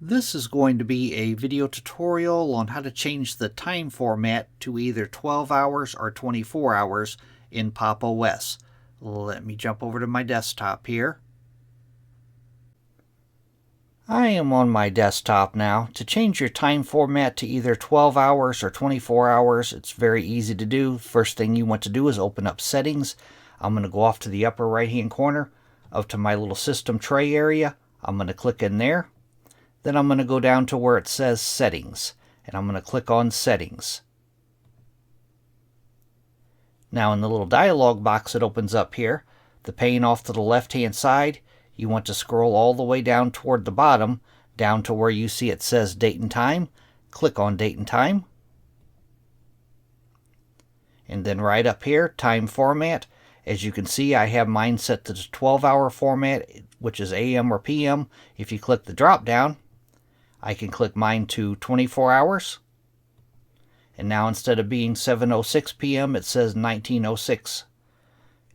This is going to be a video tutorial on how to change the time format to either 12 hours or 24 hours in Pop! OS. Let me jump over to my desktop here. I am on my desktop now. To change your time format to either 12 hours or 24 hours, it's very easy to do. First thing you want to do is open up Settings. I'm going to go off to the upper right hand corner up to my little system tray area. I'm going to click in there. Then I'm going to go down to where it says Settings, and I'm going to click on Settings. Now in the little dialog box that opens up here, the pane off to the left hand side, you want to scroll all the way down toward the bottom, down to where you see it says Date and Time. Click on Date and Time. And then right up here, Time Format. As you can see, I have mine set to the 12-hour format, which is AM or PM. If you click the drop down, I can click mine to 24 hours. And now instead of being 7:06 p.m., it says 19:06.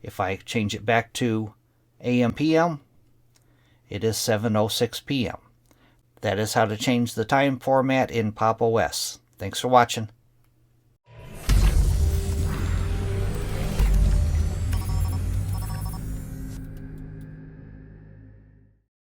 If I change it back to AM PM, it is 7:06 p.m. That is how to change the time format in Pop! OS. Thanks for watching.